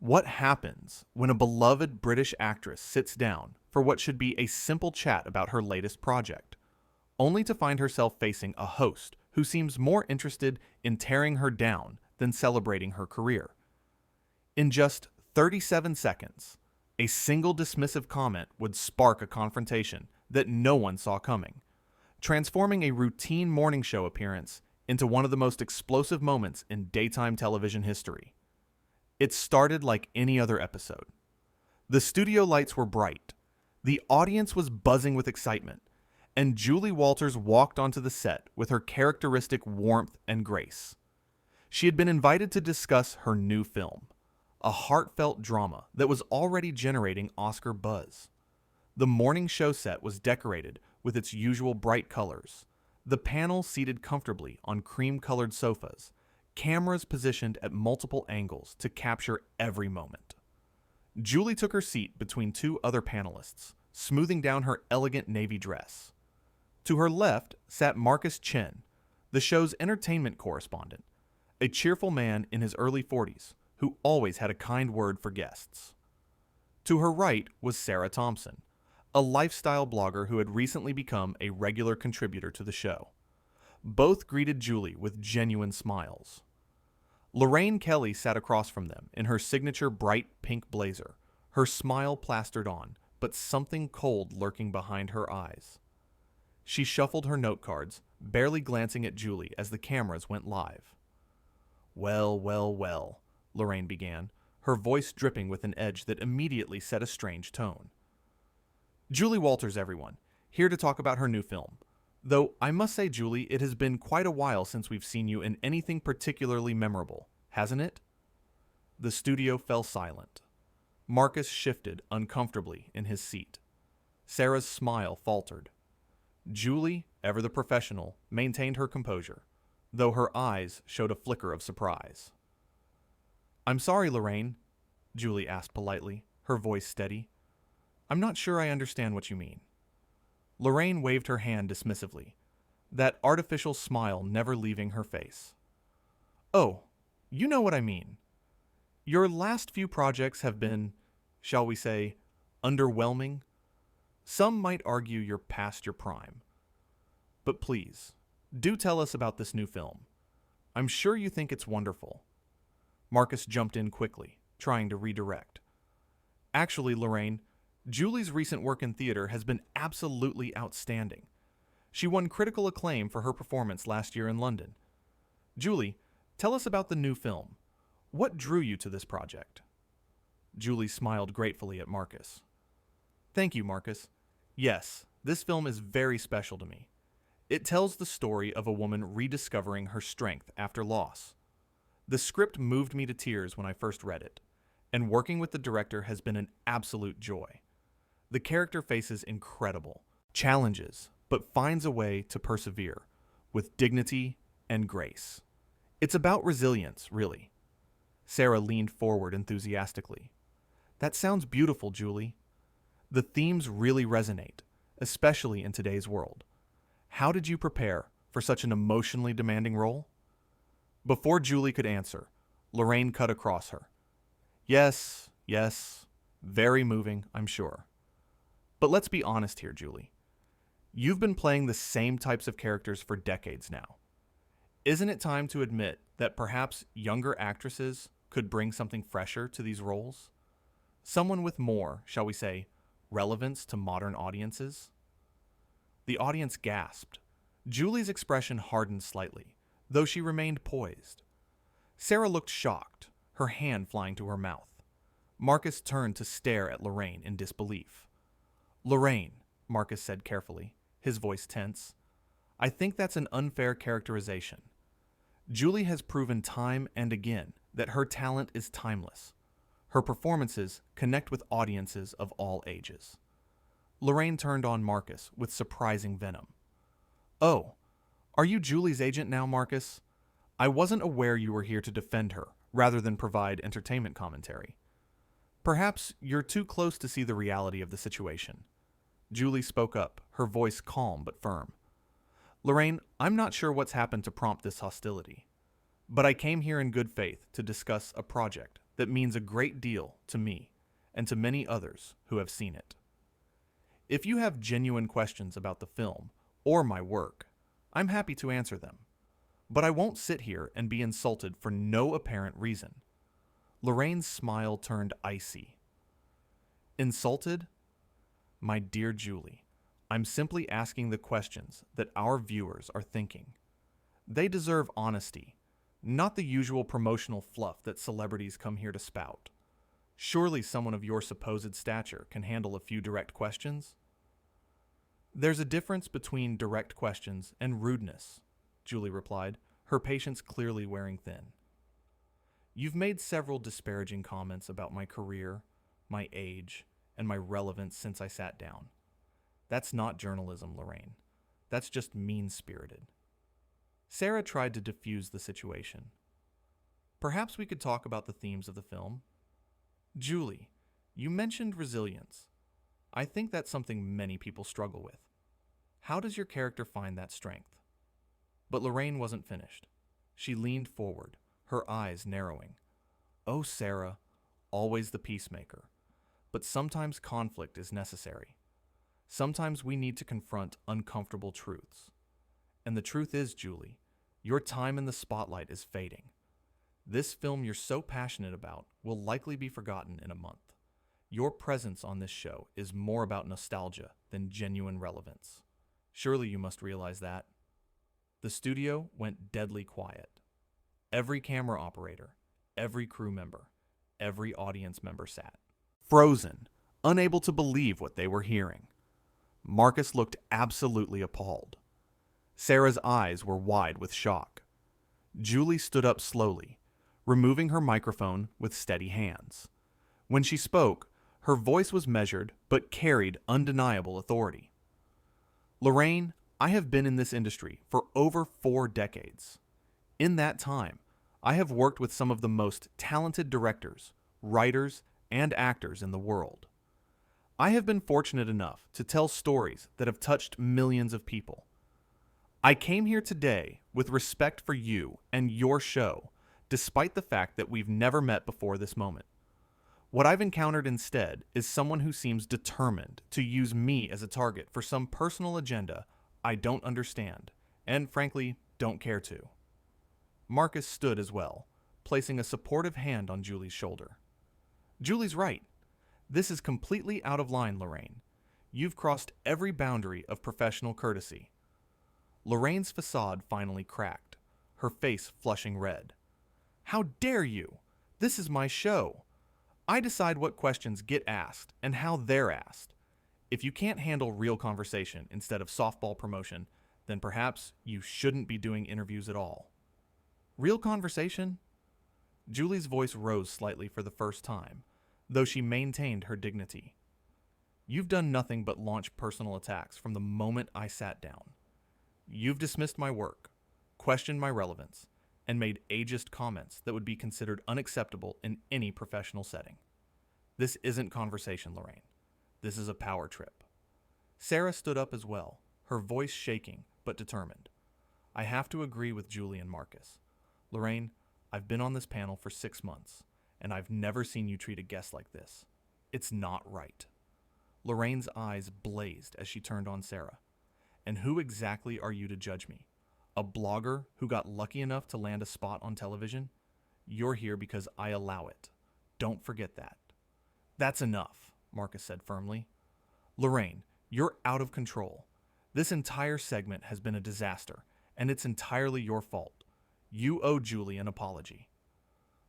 What happens when a beloved British actress sits down for what should be a simple chat about her latest project, only to find herself facing a host who seems more interested in tearing her down than celebrating her career? In just 37 seconds, a single dismissive comment would spark a confrontation that no one saw coming, transforming a routine morning show appearance into one of the most explosive moments in daytime television history. It started like any other episode. The studio lights were bright, the audience was buzzing with excitement, and Julie Walters walked onto the set with her characteristic warmth and grace. She had been invited to discuss her new film, a heartfelt drama that was already generating Oscar buzz. The morning show set was decorated with its usual bright colors, the panel seated comfortably on cream-colored sofas, cameras positioned at multiple angles to capture every moment. Julie took her seat between two other panelists, smoothing down her elegant navy dress. To her left sat Marcus Chen, the show's entertainment correspondent, a cheerful man in his early 40s who always had a kind word for guests. To her right was Sarah Thompson, a lifestyle blogger who had recently become a regular contributor to the show. Both greeted Julie with genuine smiles. Lorraine Kelly sat across from them in her signature bright pink blazer, her smile plastered on, but something cold lurking behind her eyes. She shuffled her note cards, barely glancing at Julie as the cameras went live. "Well, well, well," Lorraine began, her voice dripping with an edge that immediately set a strange tone. "Julie Walters, everyone, here to talk about her new film. Though I must say, Julie, it has been quite a while since we've seen you in anything particularly memorable, hasn't it?" The studio fell silent. Marcus shifted uncomfortably in his seat. Sarah's smile faltered. Julie, ever the professional, maintained her composure, though her eyes showed a flicker of surprise. "I'm sorry, Lorraine," Julie asked politely, her voice steady. "I'm not sure I understand what you mean." Lorraine waved her hand dismissively, that artificial smile never leaving her face. "Oh, you know what I mean. Your last few projects have been, shall we say, underwhelming. Some might argue you're past your prime. But please, do tell us about this new film. I'm sure you think it's wonderful." Marcus jumped in quickly, trying to redirect. "Actually, Lorraine, Julie's recent work in theater has been absolutely outstanding. She won critical acclaim for her performance last year in London. Julie, tell us about the new film. What drew you to this project?" Julie smiled gratefully at Marcus. "Thank you, Marcus. Yes, this film is very special to me. It tells the story of a woman rediscovering her strength after loss. The script moved me to tears when I first read it, and working with the director has been an absolute joy. The character faces incredible challenges, but finds a way to persevere with dignity and grace. It's about resilience, really." Sarah leaned forward enthusiastically. "That sounds beautiful, Julie. The themes really resonate, especially in today's world. How did you prepare for such an emotionally demanding role?" Before Julie could answer, Lorraine cut across her. Yes, very moving, I'm sure. But let's be honest here, Julie. You've been playing the same types of characters for decades now. Isn't it time to admit that perhaps younger actresses could bring something fresher to these roles? Someone with more, shall we say, relevance to modern audiences? The audience gasped. Julie's expression hardened slightly, though she remained poised. Sarah looked shocked, her hand flying to her mouth. Marcus turned to stare at Lorraine in disbelief. "Lorraine," Marcus said carefully, his voice tense, "I think that's an unfair characterization. Julie has proven time and again that her talent is timeless. Her performances connect with audiences of all ages." Lorraine turned on Marcus with surprising venom. "Oh, are you Julie's agent now, Marcus? I wasn't aware you were here to defend her, rather than provide entertainment commentary. Perhaps you're too close to see the reality of the situation." Julie spoke up, her voice calm but firm. "Lorraine, I'm not sure what's happened to prompt this hostility, but I came here in good faith to discuss a project that means a great deal to me and to many others who have seen it. If you have genuine questions about the film or my work, I'm happy to answer them. But I won't sit here and be insulted for no apparent reason. Lorraine's smile turned icy. Insulted? My dear Julie, I'm simply asking the questions that our viewers are thinking. They deserve honesty, not the usual promotional fluff that celebrities come here to spout. Surely someone of your supposed stature can handle a few direct questions? There's a difference between direct questions and rudeness, Julie replied, her patience clearly wearing thin. You've made several disparaging comments about my career, my age, and my relevance since I sat down. That's not journalism, Lorraine. That's just mean-spirited. Sarah tried to diffuse the situation. Perhaps we could talk about the themes of the film. Julie, you mentioned resilience. I think that's something many people struggle with. How does your character find that strength? But Lorraine wasn't finished. She leaned forward, her eyes narrowing. Oh, Sarah, always the peacemaker. But sometimes conflict is necessary. Sometimes we need to confront uncomfortable truths. And the truth is, Julie, your time in the spotlight is fading. This film you're so passionate about will likely be forgotten in a month. Your presence on this show is more about nostalgia than genuine relevance. Surely you must realize that. The studio went deadly quiet. Every camera operator, every crew member, every audience member sat, frozen, unable to believe what they were hearing. Marcus looked absolutely appalled. Sarah's eyes were wide with shock. Julie stood up slowly, removing her microphone with steady hands. When she spoke, her voice was measured but carried undeniable authority. Lorraine, I have been in this industry for over 4 decades. In that time, I have worked with some of the most talented directors, writers, and actors in the world. I have been fortunate enough to tell stories that have touched millions of people. I came here today with respect for you and your show, despite the fact that we've never met before this moment. What I've encountered instead is someone who seems determined to use me as a target for some personal agenda I don't understand, and frankly, don't care to. Marcus stood as well, placing a supportive hand on Julie's shoulder. Julie's right. This is completely out of line, Lorraine. You've crossed every boundary of professional courtesy. Lorraine's facade finally cracked, her face flushing red. How dare you? This is my show. I decide what questions get asked and how they're asked. If you can't handle real conversation instead of softball promotion, then perhaps you shouldn't be doing interviews at all. Real conversation? Julie's voice rose slightly for the first time, though she maintained her dignity. You've done nothing but launch personal attacks from the moment I sat down. You've dismissed my work, questioned my relevance, and made ageist comments that would be considered unacceptable in any professional setting. This isn't conversation, Lorraine. This is a power trip. Sarah stood up as well, her voice shaking but determined. I have to agree with Julie and Marcus. Lorraine, I've been on this panel for 6 months, and I've never seen you treat a guest like this. It's not right. Lorraine's eyes blazed as she turned on Sarah. And who exactly are you to judge me? A blogger who got lucky enough to land a spot on television? You're here because I allow it. Don't forget that. That's enough, Marcus said firmly. Lorraine, you're out of control. This entire segment has been a disaster, and it's entirely your fault. You owe Julie an apology.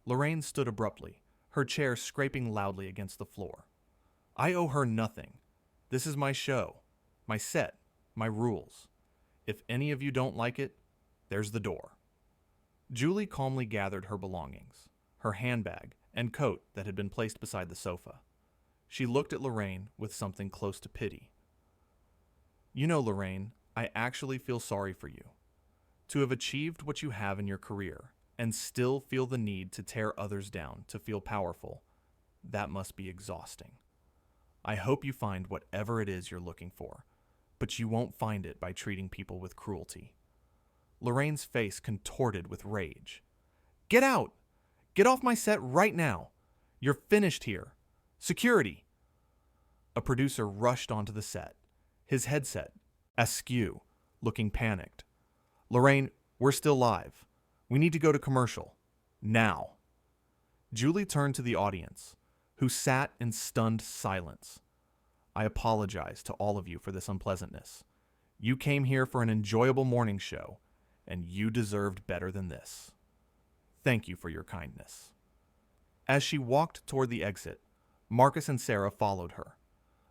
Lorraine stood abruptly, her chair scraping loudly against the floor. I owe her nothing. This is my show, my set, my rules. If any of you don't like it, there's the door. Julie calmly gathered her belongings, her handbag and coat that had been placed beside the sofa. She looked at Lorraine with something close to pity. You know, Lorraine, I actually feel sorry for you. To have achieved what you have in your career and still feel the need to tear others down to feel powerful, that must be exhausting. I hope you find whatever it is you're looking for, but you won't find it by treating people with cruelty. Lorraine's face contorted with rage. Get out! Get off my set right now! You're finished here. Security! A producer rushed onto the set, his headset askew, looking panicked. Lorraine, we're still live. We need to go to commercial. Now. Julie turned to the audience, who sat in stunned silence. I apologize to all of you for this unpleasantness. You came here for an enjoyable morning show, and you deserved better than this. Thank you for your kindness. As she walked toward the exit, Marcus and Sarah followed her.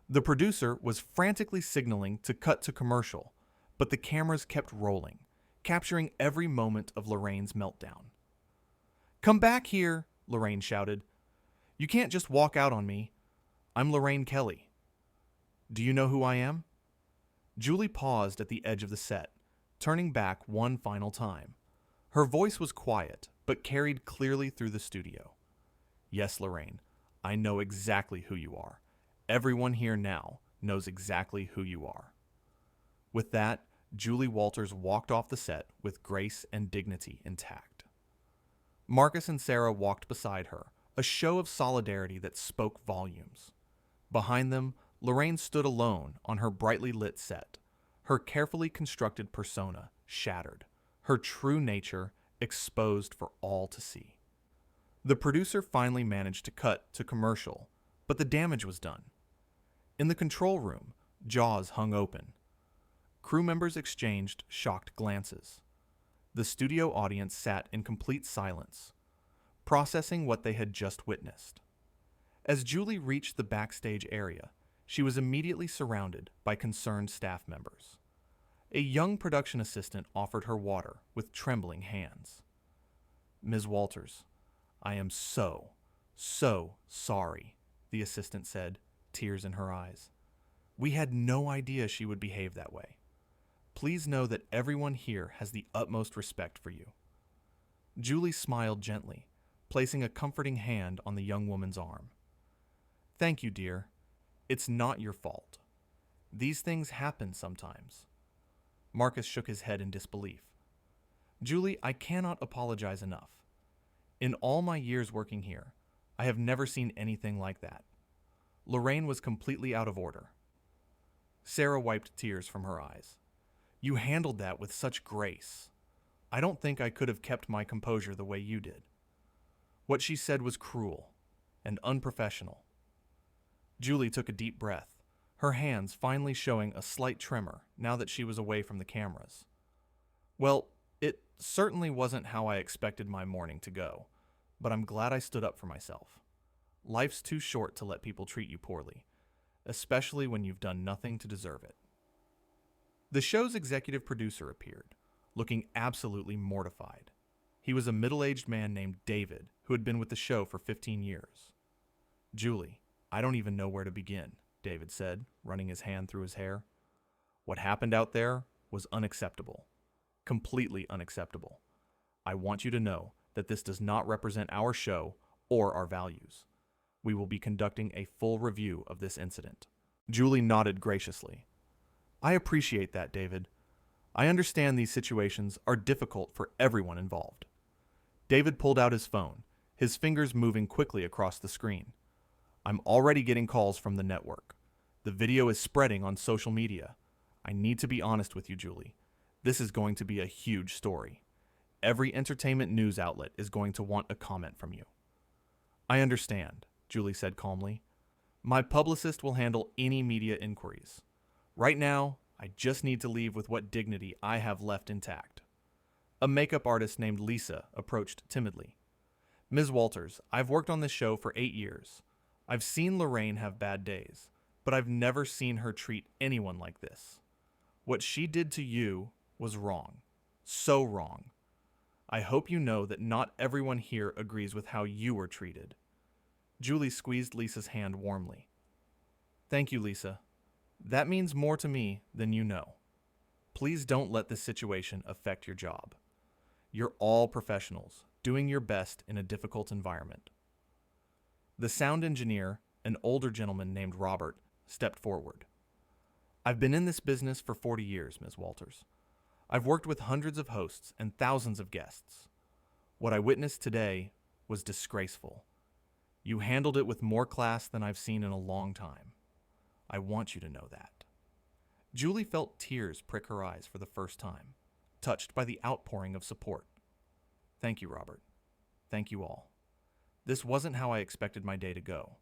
The producer was frantically signaling to cut to commercial, but the cameras kept rolling, capturing every moment of Lorraine's meltdown. Come back here, Lorraine shouted. You can't just walk out on me. I'm Lorraine Kelly. Do you know who I am? Julie paused at the edge of the set, turning back one final time. Her voice was quiet, but carried clearly through the studio. Yes, Lorraine, I know exactly who you are. Everyone here now knows exactly who you are. With that, Julie Walters walked off the set with grace and dignity intact. Marcus and Sarah walked beside her, a show of solidarity that spoke volumes. Behind them, Lorraine stood alone on her brightly lit set, her carefully constructed persona shattered, her true nature exposed for all to see. The producer finally managed to cut to commercial, but the damage was done. In the control room, jaws hung open. Crew members exchanged shocked glances. The studio audience sat in complete silence, processing what they had just witnessed. As Julie reached the backstage area, she was immediately surrounded by concerned staff members. A young production assistant offered her water with trembling hands. Ms. Walters, I am so sorry, the assistant said, tears in her eyes. We had no idea she would behave that way. Please know that everyone here has the utmost respect for you. Julie smiled gently, placing a comforting hand on the young woman's arm. Thank you, dear. It's not your fault. These things happen sometimes. Marcus shook his head in disbelief. Julie, I cannot apologize enough. In all my years working here, I have never seen anything like that. Lorraine was completely out of order. Sarah wiped tears from her eyes. You handled that with such grace. I don't think I could have kept my composure the way you did. What she said was cruel and unprofessional. Julie took a deep breath, her hands finally showing a slight tremor now that she was away from the cameras. Well, it certainly wasn't how I expected my morning to go, but I'm glad I stood up for myself. Life's too short to let people treat you poorly, especially when you've done nothing to deserve it. The show's executive producer appeared, looking absolutely mortified. He was a middle-aged man named David who had been with the show for 15 years. Julie, I don't even know where to begin, David said, running his hand through his hair. What happened out there was unacceptable. Completely unacceptable. I want you to know that this does not represent our show or our values. We will be conducting a full review of this incident. Julie nodded graciously. I appreciate that, David. I understand these situations are difficult for everyone involved. David pulled out his phone, his fingers moving quickly across the screen. I'm already getting calls from the network. The video is spreading on social media. I need to be honest with you, Julie. This is going to be a huge story. Every entertainment news outlet is going to want a comment from you. I understand, Julie said calmly. My publicist will handle any media inquiries. Right now, I just need to leave with what dignity I have left intact. A makeup artist named Lisa approached timidly. Ms. Walters, I've worked on this show for 8 years. I've seen Lorraine have bad days, but I've never seen her treat anyone like this. What she did to you was wrong. So wrong. I hope you know that not everyone here agrees with how you were treated. Julie squeezed Lisa's hand warmly. Thank you, Lisa. That means more to me than you know. Please don't let this situation affect your job. You're all professionals, doing your best in a difficult environment. The sound engineer, an older gentleman named Robert, stepped forward. I've been in this business for 40 years, Ms. Walters. I've worked with hundreds of hosts and thousands of guests. What I witnessed today was disgraceful. You handled it with more class than I've seen in a long time. I want you to know that." Julie felt tears prick her eyes for the first time, touched by the outpouring of support. "Thank you, Robert. Thank you all. This wasn't how I expected my day to go,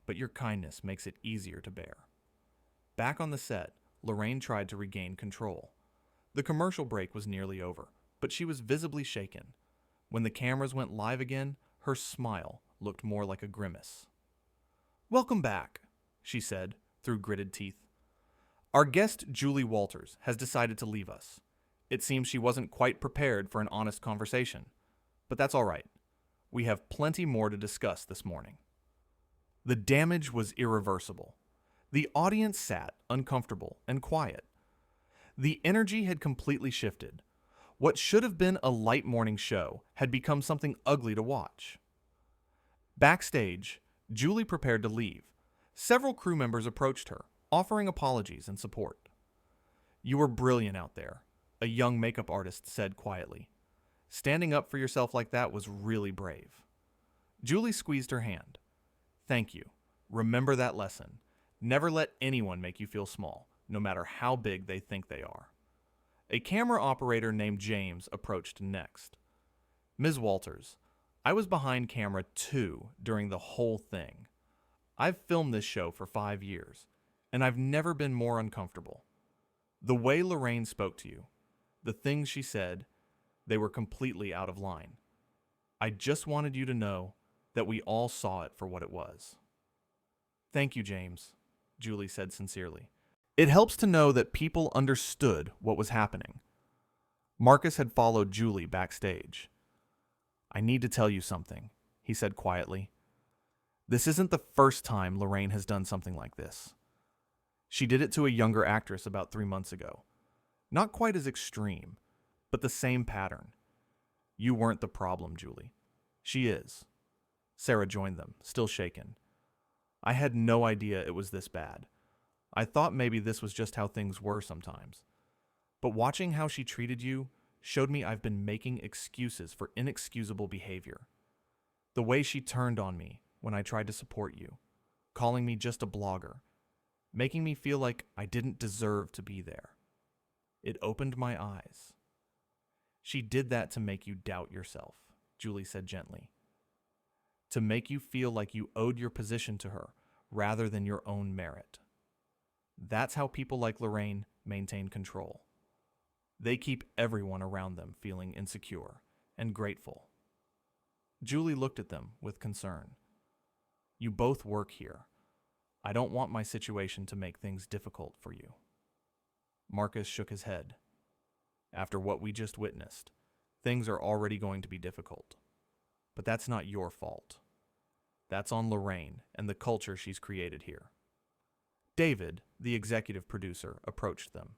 but your kindness makes it easier to bear." Back on the set, Lorraine tried to regain control. The commercial break was nearly over, but she was visibly shaken. When the cameras went live again, her smile looked more like a grimace. "Welcome back," she said through gritted teeth. "Our guest, Julie Walters, has decided to leave us. It seems she wasn't quite prepared for an honest conversation, but that's all right. We have plenty more to discuss this morning." The damage was irreversible. The audience sat uncomfortable and quiet. The energy had completely shifted. What should have been a light morning show had become something ugly to watch. Backstage, Julie prepared to leave. Several crew members approached her, offering apologies and support. "You were brilliant out there," a young makeup artist said quietly. "Standing up for yourself like that was really brave." Julie squeezed her hand. "Thank you. Remember that lesson. Never let anyone make you feel small, no matter how big they think they are." A camera operator named James approached next. "Ms. Walters, I was behind camera 2 during the whole thing. I've filmed this show for 5 years, and I've never been more uncomfortable. The way Lorraine spoke to you, the things she said, they were completely out of line. I just wanted you to know that we all saw it for what it was." "Thank you, James," Julie said sincerely. "It helps to know that people understood what was happening." Marcus had followed Julie backstage. "I need to tell you something," he said quietly. "This isn't the first time Lorraine has done something like this. She did it to a younger actress about 3 months ago. Not quite as extreme, but the same pattern. You weren't the problem, Julie. She is." Sarah joined them, still shaken. "I had no idea it was this bad. I thought maybe this was just how things were sometimes. But watching how she treated you showed me I've been making excuses for inexcusable behavior. The way she turned on me when I tried to support you, calling me just a blogger, making me feel like I didn't deserve to be there. It opened my eyes." "She did that to make you doubt yourself," Julie said gently. "To make you feel like you owed your position to her rather than your own merit. That's how people like Lorraine maintain control. They keep everyone around them feeling insecure and grateful." Julie looked at them with concern. "You both work here. I don't want my situation to make things difficult for you." Marcus shook his head. "After what we just witnessed, things are already going to be difficult. But that's not your fault. That's on Lorraine and the culture she's created here." David, the executive producer, approached them.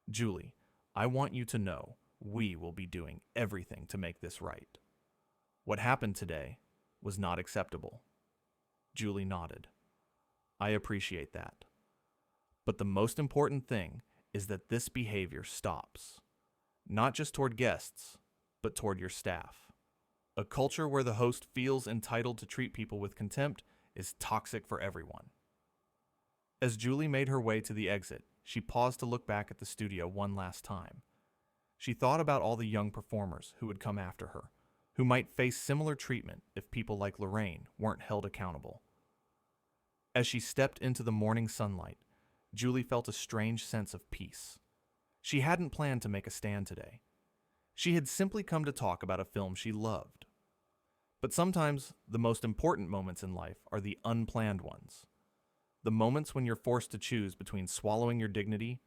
"Julie, I want you to know we will be doing everything to make this right. What happened today was not acceptable." Julie nodded. "I appreciate that. But the most important thing is that this behavior stops. Not just toward guests, but toward your staff. A culture where the host feels entitled to treat people with contempt is toxic for everyone." As Julie made her way to the exit, she paused to look back at the studio one last time. She thought about all the young performers who would come after her, who might face similar treatment if people like Lorraine weren't held accountable. As she stepped into the morning sunlight, Julie felt a strange sense of peace. She hadn't planned to make a stand today. She had simply come to talk about a film she loved. But sometimes the most important moments in life are the unplanned ones. The moments when you're forced to choose between swallowing your dignity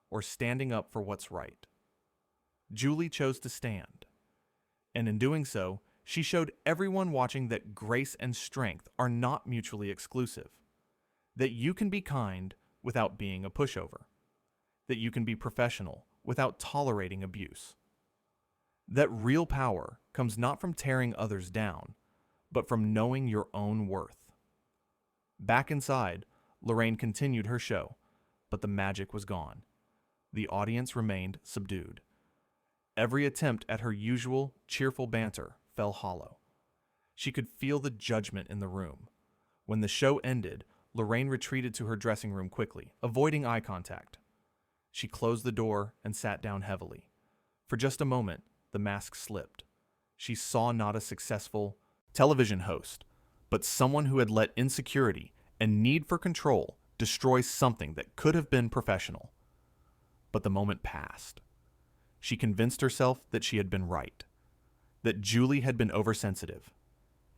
or standing up for what's right. Julie chose to stand. And in doing so, she showed everyone watching that grace and strength are not mutually exclusive. That you can be kind without being a pushover. That you can be professional without tolerating abuse. That real power comes not from tearing others down, but from knowing your own worth. Back inside, Lorraine continued her show, but the magic was gone. The audience remained subdued. Every attempt at her usual cheerful banter fell hollow. She could feel the judgment in the room. When the show ended, Lorraine retreated to her dressing room quickly, avoiding eye contact. She closed the door and sat down heavily. For just a moment, the mask slipped. She saw not a successful television host, but someone who had let insecurity and need for control destroy something that could have been professional. But the moment passed. She convinced herself that she had been right, that Julie had been oversensitive.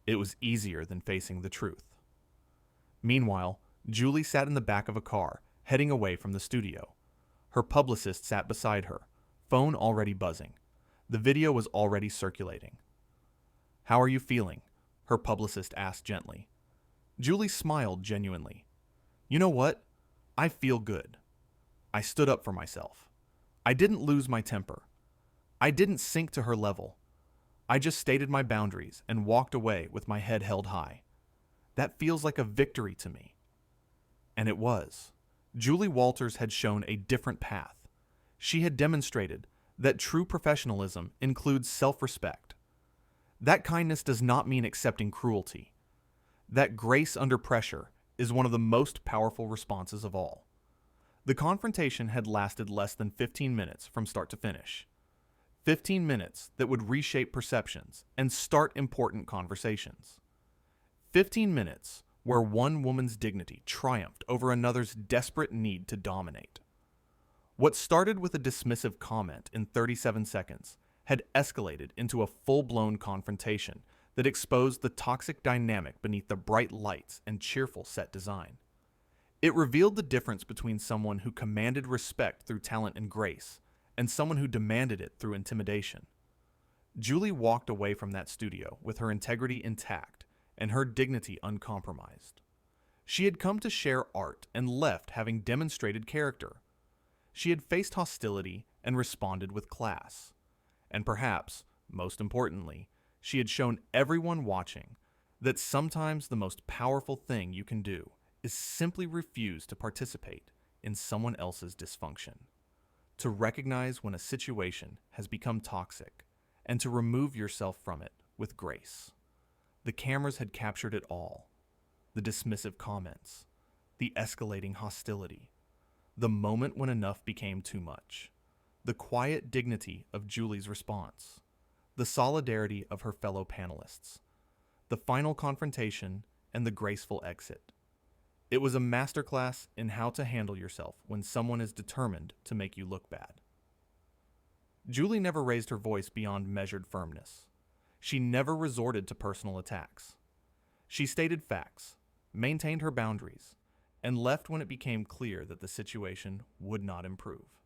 It was easier than facing the truth. Meanwhile, Julie sat in the back of a car, heading away from the studio. Her publicist sat beside her, phone already buzzing. The video was already circulating. "How are you feeling?" her publicist asked gently. Julie smiled genuinely. "You know what? I feel good. I stood up for myself. I didn't lose my temper. I didn't sink to her level. I just stated my boundaries and walked away with my head held high. That feels like a victory to me." And it was. Julie Walters had shown a different path. She had demonstrated that true professionalism includes self-respect. That kindness does not mean accepting cruelty. That grace under pressure is one of the most powerful responses of all. The confrontation had lasted less than 15 minutes from start to finish. 15 minutes that would reshape perceptions and start important conversations. 15 minutes where one woman's dignity triumphed over another's desperate need to dominate. What started with a dismissive comment in 37 seconds had escalated into a full-blown confrontation that exposed the toxic dynamic beneath the bright lights and cheerful set design. It revealed the difference between someone who commanded respect through talent and grace and someone who demanded it through intimidation. Julie walked away from that studio with her integrity intact and her dignity uncompromised. She had come to share art and left having demonstrated character. She had faced hostility and responded with class. And perhaps, most importantly, she had shown everyone watching that sometimes the most powerful thing you can do is simply refuse to participate in someone else's dysfunction. To recognize when a situation has become toxic and to remove yourself from it with grace. The cameras had captured it all. The dismissive comments, the escalating hostility, the moment when enough became too much, the quiet dignity of Julie's response, the solidarity of her fellow panelists, the final confrontation, and the graceful exit. It was a masterclass in how to handle yourself when someone is determined to make you look bad. Julie never raised her voice beyond measured firmness. She never resorted to personal attacks. She stated facts, maintained her boundaries, and left when it became clear that the situation would not improve.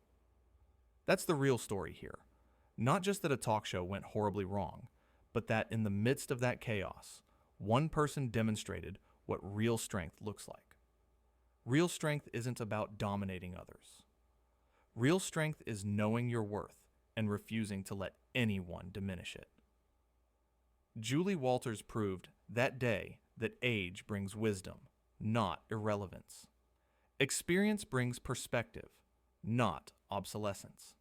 That's the real story here. Not just that a talk show went horribly wrong, but that in the midst of that chaos, one person demonstrated what real strength looks like. Real strength isn't about dominating others. Real strength is knowing your worth and refusing to let anyone diminish it. Julie Walters proved that day that age brings wisdom, not irrelevance. Experience brings perspective, not obsolescence.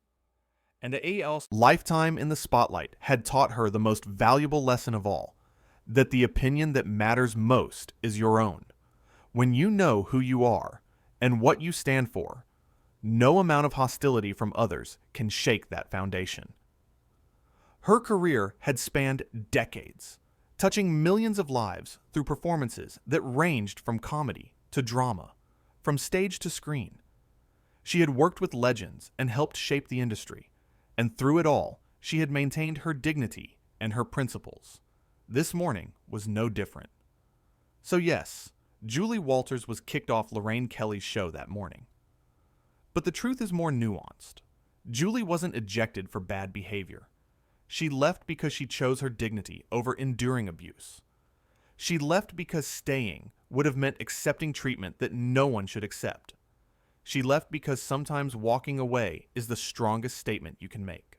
And AL's lifetime in the spotlight had taught her the most valuable lesson of all, that the opinion that matters most is your own. When you know who you are and what you stand for, no amount of hostility from others can shake that foundation. Her career had spanned decades, touching millions of lives through performances that ranged from comedy to drama, from stage to screen. She had worked with legends and helped shape the industry, and through it all, she had maintained her dignity and her principles. This morning was no different. So yes, Julie Walters was kicked off Lorraine Kelly's show that morning. But the truth is more nuanced. Julie wasn't ejected for bad behavior. She left because she chose her dignity over enduring abuse. She left because staying would have meant accepting treatment that no one should accept. She left because sometimes walking away is the strongest statement you can make.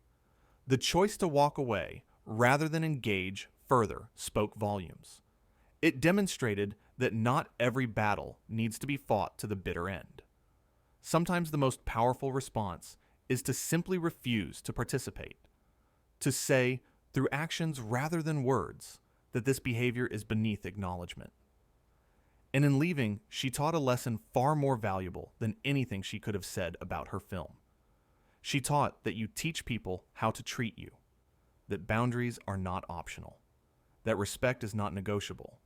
The choice to walk away rather than engage further spoke volumes. It demonstrated that not every battle needs to be fought to the bitter end. Sometimes the most powerful response is to simply refuse to participate. To say, through actions rather than words, that this behavior is beneath acknowledgement. And in leaving, she taught a lesson far more valuable than anything she could have said about her film. She taught that you teach people how to treat you, that boundaries are not optional, that respect is not negotiable,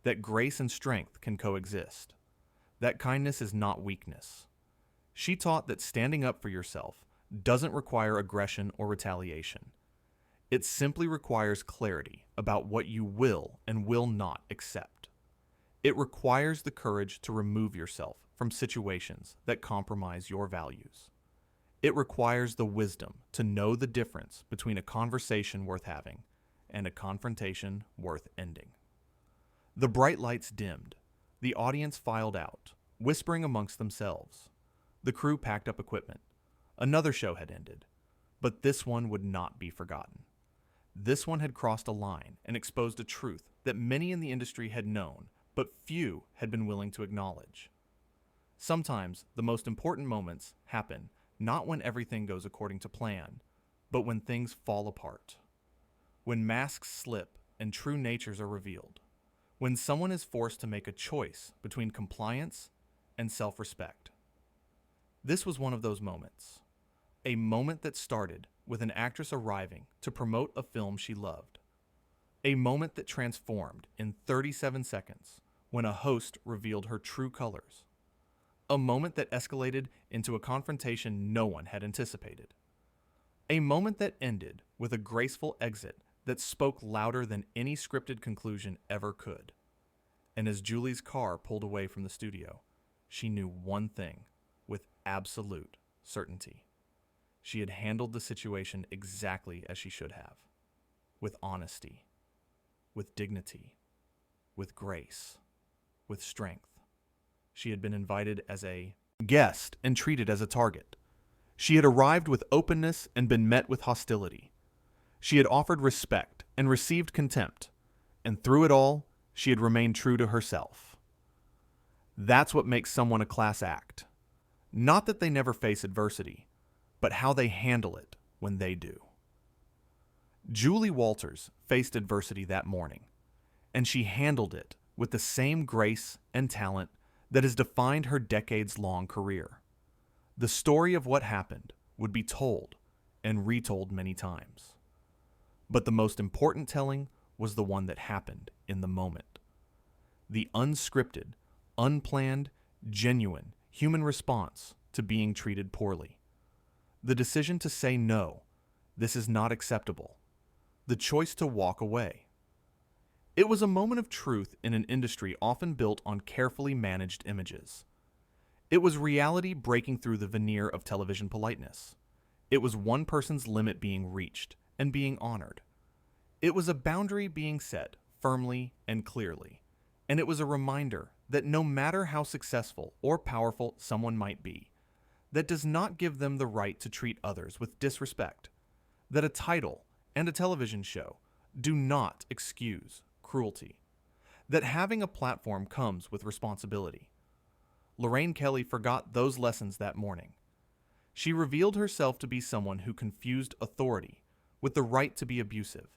that grace and strength can coexist, that kindness is not weakness. She taught that standing up for yourself doesn't require aggression or retaliation. It simply requires clarity about what you will and will not accept. It requires the courage to remove yourself from situations that compromise your values. It requires the wisdom to know the difference between a conversation worth having and a confrontation worth ending. The bright lights dimmed. The audience filed out, whispering amongst themselves. The crew packed up equipment. Another show had ended, but this one would not be forgotten. This one had crossed a line and exposed a truth that many in the industry had known, but few had been willing to acknowledge. Sometimes the most important moments happen not when everything goes according to plan, but when things fall apart. When masks slip and true natures are revealed. When someone is forced to make a choice between compliance and self-respect. This was one of those moments. A moment that started with an actress arriving to promote a film she loved. A moment that transformed in 37 seconds when a host revealed her true colors. A moment that escalated into a confrontation no one had anticipated. A moment that ended with a graceful exit that spoke louder than any scripted conclusion ever could. And as Julie's car pulled away from the studio, she knew one thing with absolute certainty. She had handled the situation exactly as she should have. With honesty, with dignity, with grace, with strength. She had been invited as a guest and treated as a target. She had arrived with openness and been met with hostility. She had offered respect and received contempt. And through it all, she had remained true to herself. That's what makes someone a class act. Not that they never face adversity, but how they handle it when they do. Julie Walters faced adversity that morning, and she handled it with the same grace and talent that has defined her decades-long career. The story of what happened would be told and retold many times. But the most important telling was the one that happened in the moment. The unscripted, unplanned, genuine human response to being treated poorly. The decision to say no, this is not acceptable. The choice to walk away. It was a moment of truth in an industry often built on carefully managed images. It was reality breaking through the veneer of television politeness. It was one person's limit being reached and being honored. It was a boundary being set firmly and clearly. And it was a reminder that no matter how successful or powerful someone might be, that does not give them the right to treat others with disrespect. That a title and a television show do not excuse cruelty. That having a platform comes with responsibility. Lorraine Kelly forgot those lessons that morning. She revealed herself to be someone who confused authority with the right to be abusive.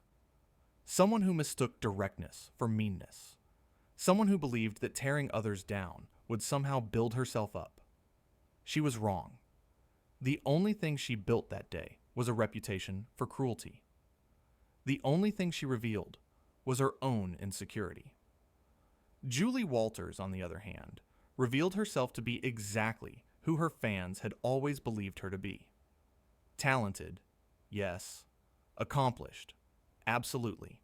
Someone who mistook directness for meanness. Someone who believed that tearing others down would somehow build herself up. She was wrong. The only thing she built that day was a reputation for cruelty. The only thing she revealed was her own insecurity. Julie Walters, on the other hand, revealed herself to be exactly who her fans had always believed her to be. Talented, yes. Accomplished, absolutely.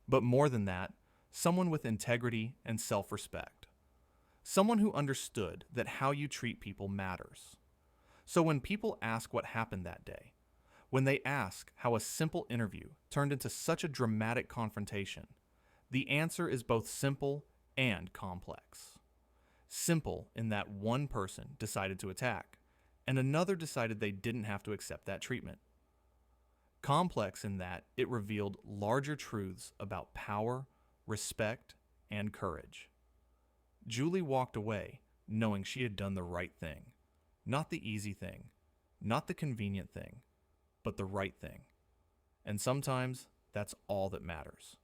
But more than that, someone with integrity and self-respect. Someone who understood that how you treat people matters. So when people ask what happened that day, when they ask how a simple interview turned into such a dramatic confrontation, the answer is both simple and complex. Simple in that one person decided to attack, and another decided they didn't have to accept that treatment. Complex in that it revealed larger truths about power, respect, and courage. Julie walked away knowing she had done the right thing. Not the easy thing, not the convenient thing, but the right thing. And sometimes that's all that matters.